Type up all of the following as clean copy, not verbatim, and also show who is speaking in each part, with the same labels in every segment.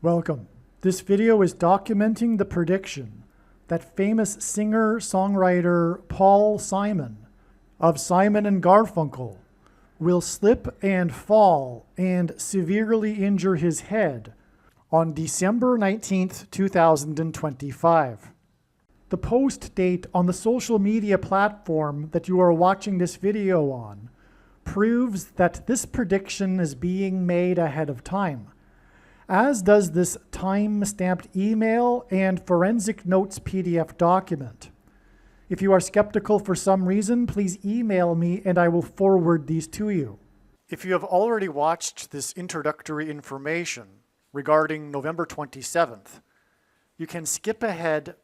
Speaker 1: Welcome. This video is documenting the prediction that famous singer-songwriter Paul Simon of Simon and Garfunkel will slip and fall and severely injure his head on December 19th, 2025. The post date on the social media platform that you are watching this video on proves that this prediction is being made ahead of time, as does this time-stamped email and forensic notes PDF document. If you are skeptical for some reason, please email me and I will forward these to you. If you have already watched this introductory information regarding November 27th, you can skip ahead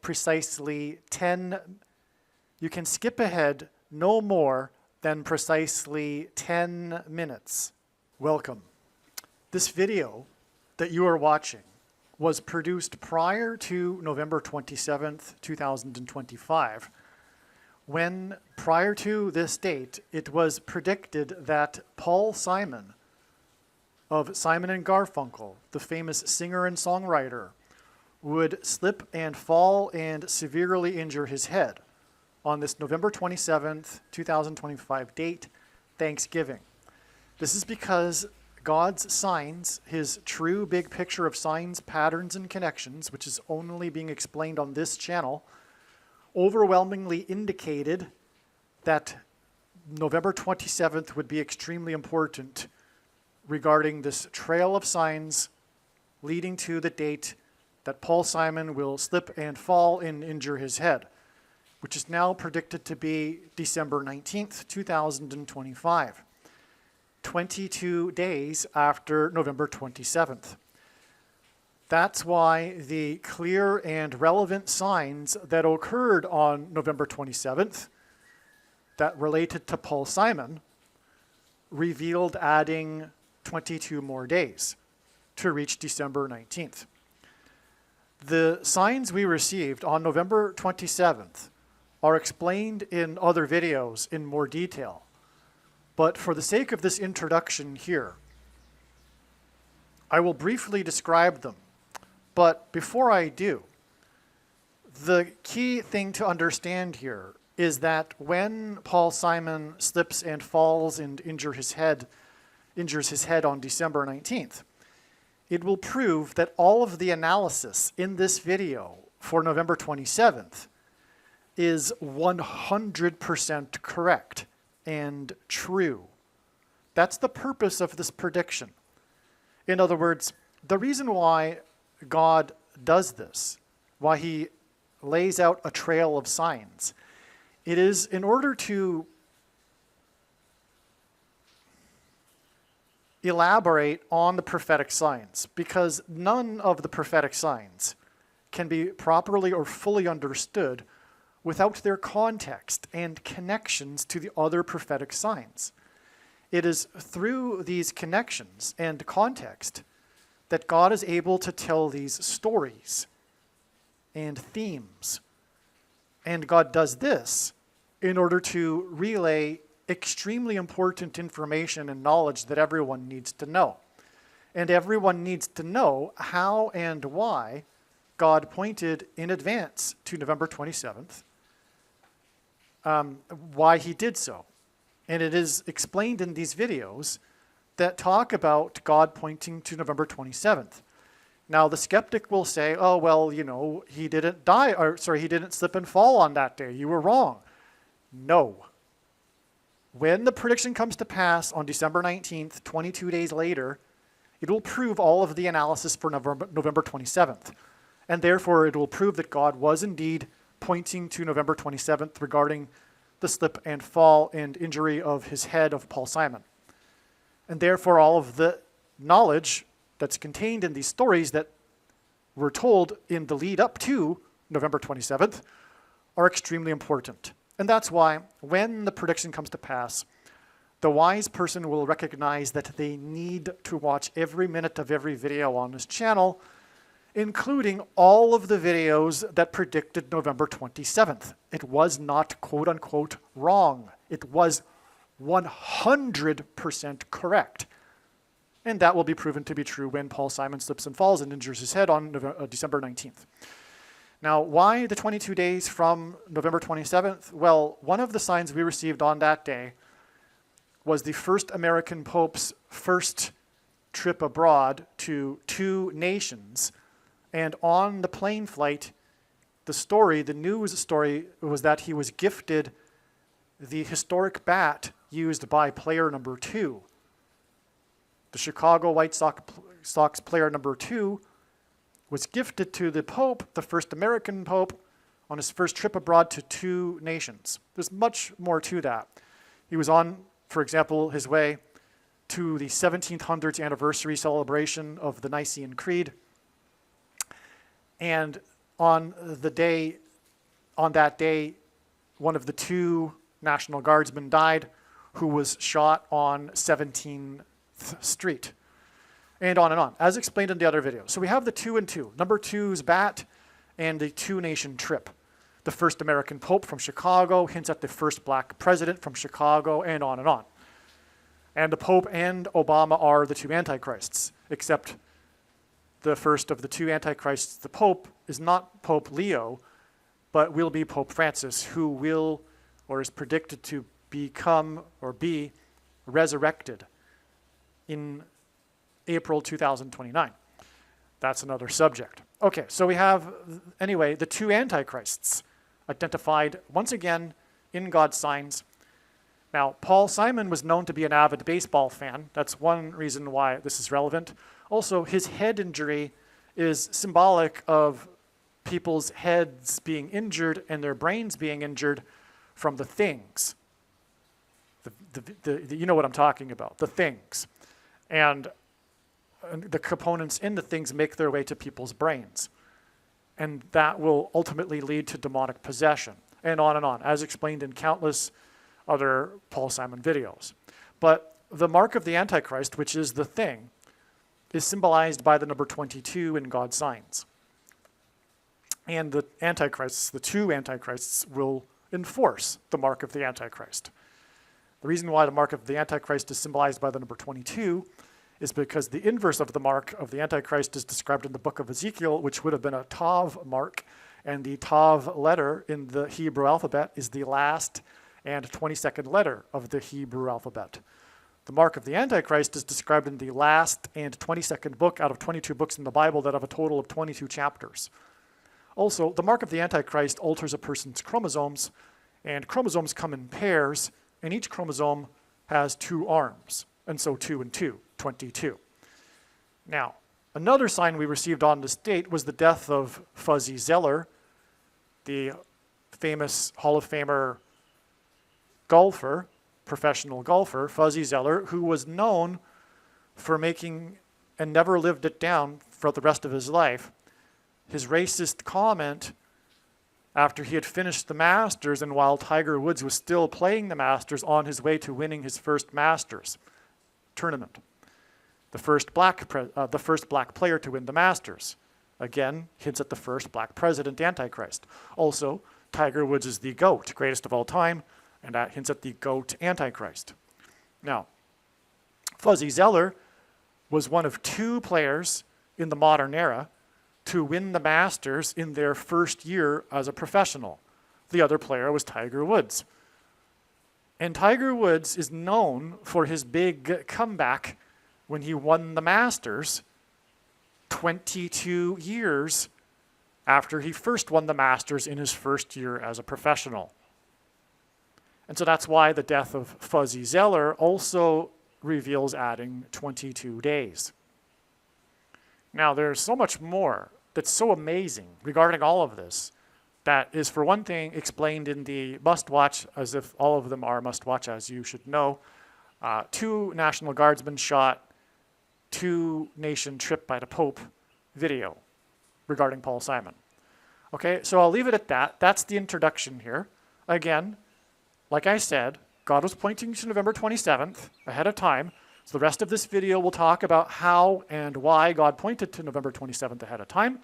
Speaker 1: no more than precisely 10 minutes. Welcome. This video that you are watching was produced prior to November 27th, 2025, when prior to this date, it was predicted that Paul Simon of Simon and Garfunkel, the famous singer and songwriter, would slip and fall and severely injure his head on this November 27th, 2025 date, Thanksgiving. This is because God's signs, his true big picture of signs, patterns, and connections, which is only being explained on this channel, overwhelmingly indicated that November 27th would be extremely important regarding this trail of signs leading to the date that Paul Simon will slip and fall and injure his head, which is now predicted to be December 19th, 2025, 22 days after November 27th. That's why the clear and relevant signs that occurred on November 27th that related to Paul Simon revealed adding 22 more days to reach December 19th. The signs we received on November 27th are explained in other videos in more detail. But for the sake of this introduction here, I will briefly describe them. But before I do, the key thing to understand here is that when Paul Simon slips and falls and injures his head on December 19th, it will prove that all of the analysis in this video for November 27th is 100% correct and true. That's the purpose of this prediction. In other words, the reason why God does this, why he lays out a trail of signs, it is in order to elaborate on the prophetic signs, because none of the prophetic signs can be properly or fully understood without their context and connections to the other prophetic signs. It is through these connections and context that God is able to tell these stories and themes. And God does this in order to relay extremely important information and knowledge that everyone needs to know. And everyone needs to know how and why God pointed in advance to November 27th, why he did so. And it is explained in these videos that talk about God pointing to November 27th. Now, the skeptic will say, oh, well, you know, he didn't slip and fall on that day. You were wrong. No. When the prediction comes to pass on December 19th, 22 days later, it will prove all of the analysis for November 27th. And therefore, it will prove that God was indeed pointing to November 27th regarding the slip and fall and injury of his head of Paul Simon. And therefore, all of the knowledge that's contained in these stories that were told in the lead up to November 27th are extremely important. And that's why when the prediction comes to pass, the wise person will recognize that they need to watch every minute of every video on this channel, including all of the videos that predicted November 27th. It was not quote unquote wrong. It was 100% correct. And that will be proven to be true when Paul Simon slips and falls and injures his head on December 19th. Now, why the 22 days from November 27th? Well, one of the signs we received on that day was the first American Pope's first trip abroad to 2 nations. And on the plane flight, the news story was that he was gifted the historic bat used by player number 2. The Chicago White Sox player number 2 was gifted to the Pope, the first American Pope, on his first trip abroad to 2 nations. There's much more to that. He was on, for example, his way to the 1700s anniversary celebration of the Nicene Creed. And on that day, one of the 2 National Guardsmen died, who was shot on 17th Street. And on, as explained in the other video. So we have the 2 and 2, number 2's bat and the 2-nation trip. The first American Pope from Chicago hints at the first black president from Chicago, and on and on. And the Pope and Obama are the 2 antichrists, except the first of the 2 antichrists, the Pope, is not Pope Leo, but will be Pope Francis, who will, or is predicted to become or be resurrected in April 2029. That's another subject. Okay, so we have, anyway, the 2 antichrists identified once again in God's signs. Now, Paul Simon was known to be an avid baseball fan. That's one reason why this is relevant. Also, his head injury is symbolic of people's heads being injured and their brains being injured from the things. You know what I'm talking about, the things. And the components in the things make their way to people's brains. And that will ultimately lead to demonic possession, and on, as explained in countless other Paul Simon videos. But the mark of the Antichrist, which is the thing, is symbolized by the number 22 in God's signs. And the Antichrists, the 2 Antichrists, will enforce the mark of the Antichrist. The reason why the mark of the Antichrist is symbolized by the number 22 is because the inverse of the mark of the Antichrist is described in the book of Ezekiel, which would have been a Tav mark, and the Tav letter in the Hebrew alphabet is the last and 22nd letter of the Hebrew alphabet. The mark of the Antichrist is described in the last and 22nd book out of 22 books in the Bible that have a total of 22 chapters. Also, the mark of the Antichrist alters a person's chromosomes, and chromosomes come in pairs, and each chromosome has 2 arms, and so 2 and 2, 22. Now, another sign we received on this date was the death of Fuzzy Zoeller, the famous Hall of Famer golfer, professional golfer, Fuzzy Zoeller, who was known for making, and never lived it down for the rest of his life, his racist comment after he had finished the Masters and while Tiger Woods was still playing the Masters on his way to winning his first Masters tournament. The first black player to win the Masters. Again, hints at the first black president, Antichrist. Also, Tiger Woods is the GOAT, greatest of all time, and that hints at the GOAT Antichrist. Now, Fuzzy Zoeller was one of 2 players in the modern era to win the Masters in their first year as a professional. The other player was Tiger Woods. And Tiger Woods is known for his big comeback when he won the Masters 22 years after he first won the Masters in his first year as a professional. And so that's why the death of Fuzzy Zoeller also reveals adding 22 days. Now, there's so much more that's so amazing regarding all of this that is, for one thing, explained in the must-watch, as if all of them are must-watch, as you should know. 2 National Guardsmen shot, 2-nation trip by the Pope video regarding Paul Simon. Okay, so I'll leave it at that. That's the introduction here. Again, like I said, God was pointing to November 27th ahead of time. So the rest of this video will talk about how and why God pointed to November 27th ahead of time.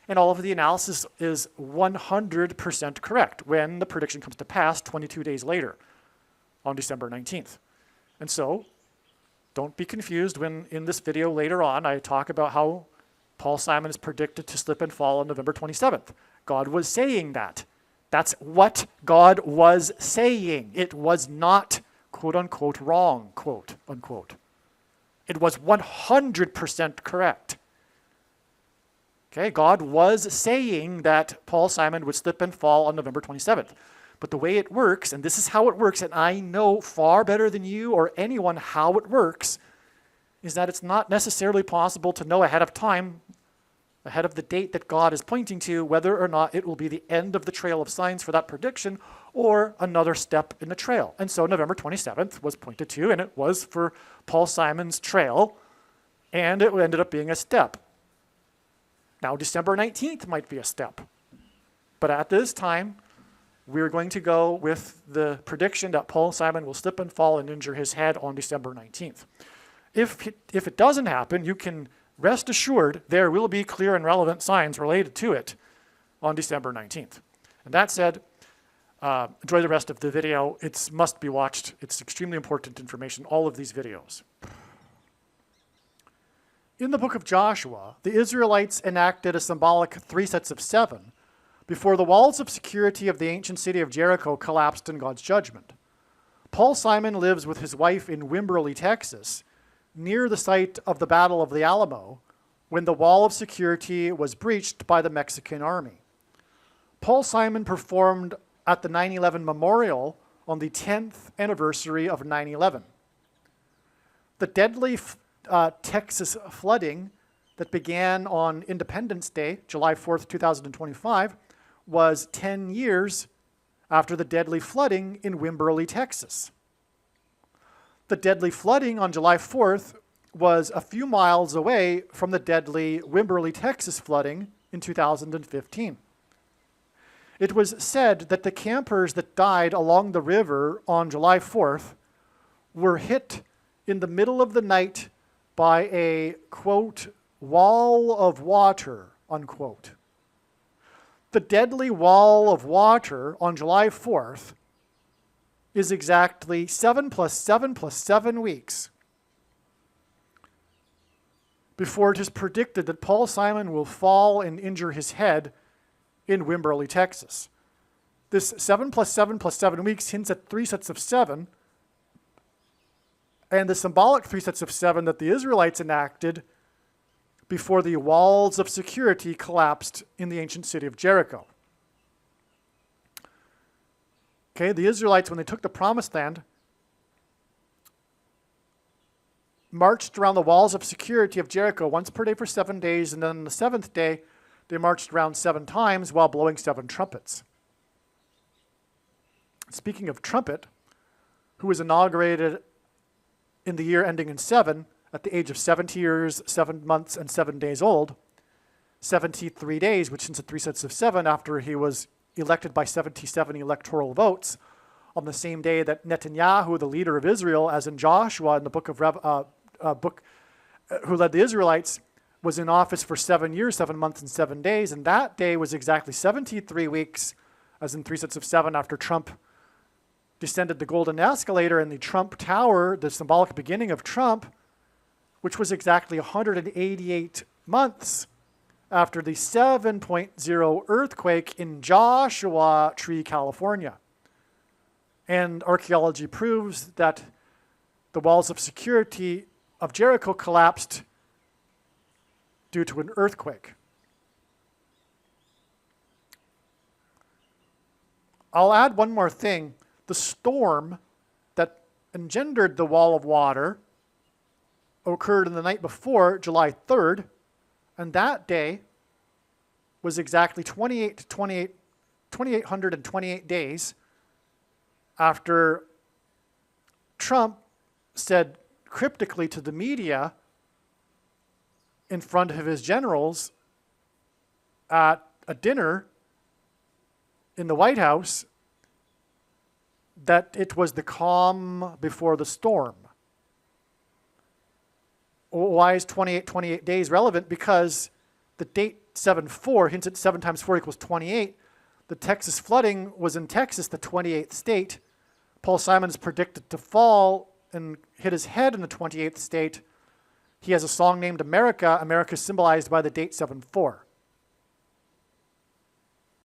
Speaker 1: And all of the analysis is 100% correct when the prediction comes to pass 22 days later on December 19th. And so Don't be confused when in this video later on I talk about how Paul Simon is predicted to slip and fall on November 27th. God was saying that. That's what God was saying. It was not, quote unquote, wrong, quote unquote. It was 100% correct. Okay, God was saying that Paul Simon would slip and fall on November 27th. But the way it works, and this is how it works, and I know far better than you or anyone how it works, is that it's not necessarily possible to know ahead of time, ahead of the date that God is pointing to, whether or not it will be the end of the trail of signs for that prediction or another step in the trail. And so November 27th was pointed to, and it was for Paul Simon's trail, and it ended up being a step. Now December 19th might be a step. But at this time, we're going to go with the prediction that Paul Simon will slip and fall and injure his head on December 19th. If it doesn't happen, you can rest assured there will be clear and relevant signs related to it on December 19th. And that said, enjoy the rest of the video. It must be watched. It's extremely important information, all of these videos. In the book of Joshua, the Israelites enacted a symbolic 3 sets of 7 before the walls of security of the ancient city of Jericho collapsed in God's judgment. Paul Simon lives with his wife in Wimberley, Texas, near the site of the Battle of the Alamo, when the wall of security was breached by the Mexican army. Paul Simon performed at the 9/11 memorial on the 10th anniversary of 9/11. The deadly Texas flooding that began on Independence Day, July 4th, 2025, was 10 years after the deadly flooding in Wimberley, Texas. The deadly flooding on July 4th was a few miles away from the deadly Wimberley, Texas flooding in 2015. It was said that the campers that died along the river on July 4th were hit in the middle of the night by a, quote, wall of water, unquote. The deadly wall of water on July 4th is exactly 7 plus 7 plus 7 weeks before it is predicted that Paul Simon will fall and injure his head in Wimberley, Texas. This 7 plus 7 plus 7 weeks hints at 3 sets of 7, and the symbolic 3 sets of 7 that the Israelites enacted before the walls of security collapsed in the ancient city of Jericho. Okay, the Israelites, when they took the promised land, marched around the walls of security of Jericho once per day for 7 days, and then on the 7th day, they marched around 7 times while blowing 7 trumpets. Speaking of trumpet, who was inaugurated in the year ending in 7, at the age of 70 years, 7 months, and 7 days old, 73 days, which is 3 sets of 7, after he was elected by 77 electoral votes, on the same day that Netanyahu, the leader of Israel, as in Joshua in the book of who led the Israelites, was in office for 7 years, 7 months, and 7 days, and that day was exactly 73 weeks, as in 3 sets of 7, after Trump descended the golden escalator in the Trump Tower, the symbolic beginning of Trump, which was exactly 188 months after the 7.0 earthquake in Joshua Tree, California. And archaeology proves that the walls of security of Jericho collapsed due to an earthquake. I'll add one more thing. The storm that engendered the wall of water occurred in the night before, July 3rd, and that day was exactly 2,828 days after Trump said cryptically to the media in front of his generals at a dinner in the White House that it was the calm before the storm. Why is 28 days relevant? Because the date 7/4 hints at 7 times 4 equals 28. The Texas flooding was in Texas, the 28th state. Paul Simon is predicted to fall and hit his head in the 28th state, he has a song named America, America symbolized by the date 7-4.